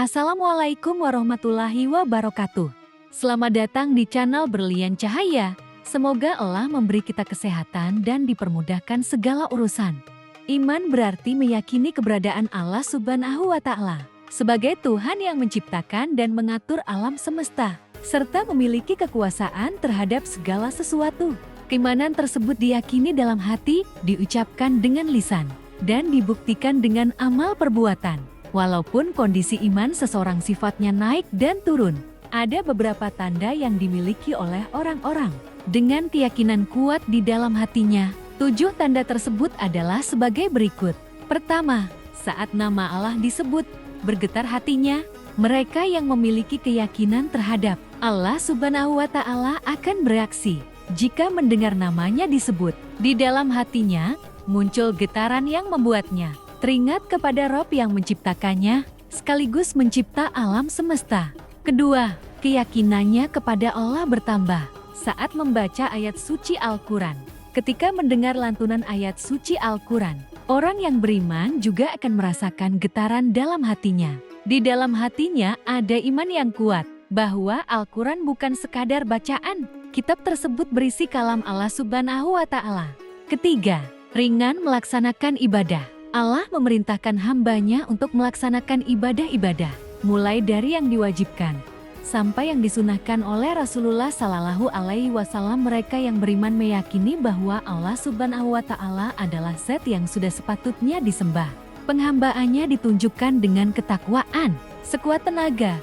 Assalamualaikum warahmatullahi wabarakatuh. Selamat datang di channel Berlian Cahaya. Semoga Allah memberi kita kesehatan dan dipermudahkan segala urusan. Iman berarti meyakini keberadaan Allah Subhanahu wa Ta'ala sebagai Tuhan yang menciptakan dan mengatur alam semesta, serta memiliki kekuasaan terhadap segala sesuatu. Keimanan tersebut diyakini dalam hati, diucapkan dengan lisan, dan dibuktikan dengan amal perbuatan. Walaupun kondisi iman seseorang sifatnya naik dan turun, ada beberapa tanda yang dimiliki oleh orang-orang dengan keyakinan kuat di dalam hatinya. 7 tanda tersebut adalah sebagai berikut. Pertama, saat nama Allah disebut, bergetar hatinya. Mereka yang memiliki keyakinan terhadap Allah Subhanahu wa Ta'ala akan bereaksi jika mendengar namanya disebut. Di dalam hatinya muncul getaran yang membuatnya teringat kepada Rob yang menciptakannya, sekaligus mencipta alam semesta. Kedua, keyakinannya kepada Allah bertambah saat membaca ayat suci Al-Quran. Ketika mendengar lantunan ayat suci Al-Quran, orang yang beriman juga akan merasakan getaran dalam hatinya. Di dalam hatinya ada iman yang kuat bahwa Al-Quran bukan sekadar bacaan. Kitab tersebut berisi kalam Allah Subhanahu wa Ta'ala. Ketiga, ringan melaksanakan ibadah. Allah memerintahkan hambanya untuk melaksanakan ibadah-ibadah, mulai dari yang diwajibkan sampai yang disunahkan oleh Rasulullah Sallallahu Alaihi Wasallam. Mereka yang beriman meyakini bahwa Allah Subhanahu wa Ta'ala adalah Zat yang sudah sepatutnya disembah. Penghambaannya ditunjukkan dengan ketakwaan, sekuat tenaga.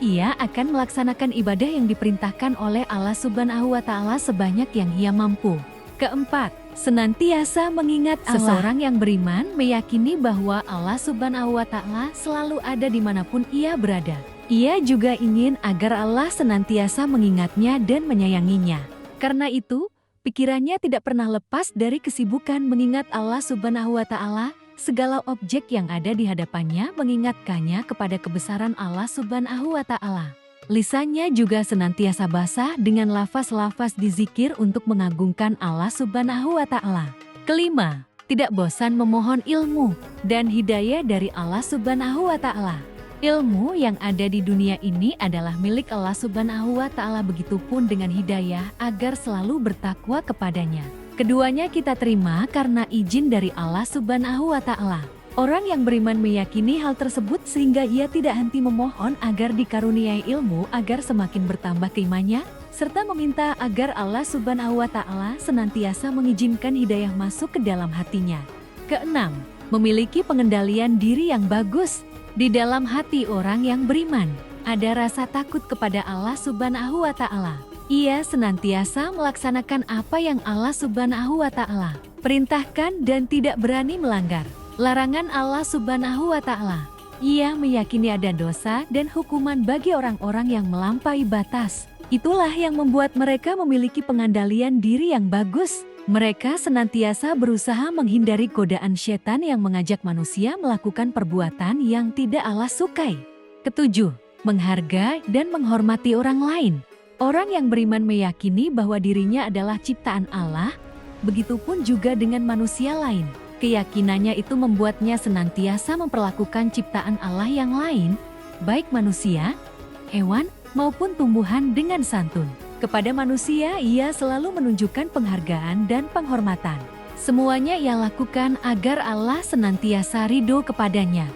Ia akan melaksanakan ibadah yang diperintahkan oleh Allah Subhanahu wa Ta'ala sebanyak yang ia mampu. Keempat, senantiasa mengingat Allah. Seseorang yang beriman meyakini bahwa Allah Subhanahu wa Ta'ala selalu ada dimanapun ia berada. Ia juga ingin agar Allah senantiasa mengingatnya dan menyayanginya. Karena itu, pikirannya tidak pernah lepas dari kesibukan mengingat Allah Subhanahu wa Ta'ala. Segala objek yang ada di hadapannya mengingatkannya kepada kebesaran Allah Subhanahu wa Ta'ala. Lisannya juga senantiasa basah dengan lafaz-lafaz dizikir untuk mengagungkan Allah Subhanahu wa Ta'ala. Kelima, tidak bosan memohon ilmu dan hidayah dari Allah Subhanahu wa Ta'ala. Ilmu yang ada di dunia ini adalah milik Allah Subhanahu wa Ta'ala, begitupun dengan hidayah agar selalu bertakwa kepadanya. Keduanya kita terima karena izin dari Allah Subhanahu wa Ta'ala. Orang yang beriman meyakini hal tersebut sehingga ia tidak henti memohon agar dikaruniai ilmu agar semakin bertambah keimanannya, serta meminta agar Allah Subhanahu wa Ta'ala senantiasa mengizinkan hidayah masuk ke dalam hatinya. Keenam, memiliki pengendalian diri yang bagus. Di dalam hati orang yang beriman ada rasa takut kepada Allah Subhanahu wa Ta'ala. Ia senantiasa melaksanakan apa yang Allah Subhanahu wa Ta'ala perintahkan dan tidak berani melanggar larangan Allah Subhanahu wa Ta'ala. Ia meyakini ada dosa dan hukuman bagi orang-orang yang melampaui batas. Itulah yang membuat mereka memiliki pengendalian diri yang bagus. Mereka senantiasa berusaha menghindari godaan setan yang mengajak manusia melakukan perbuatan yang tidak Allah sukai. Ketujuh, menghargai dan menghormati orang lain. Orang yang beriman meyakini bahwa dirinya adalah ciptaan Allah, begitupun juga dengan manusia lain. Keyakinannya itu membuatnya senantiasa memperlakukan ciptaan Allah yang lain, baik manusia, hewan, maupun tumbuhan dengan santun. Kepada manusia, ia selalu menunjukkan penghargaan dan penghormatan. Semuanya ia lakukan agar Allah senantiasa ridho kepadanya.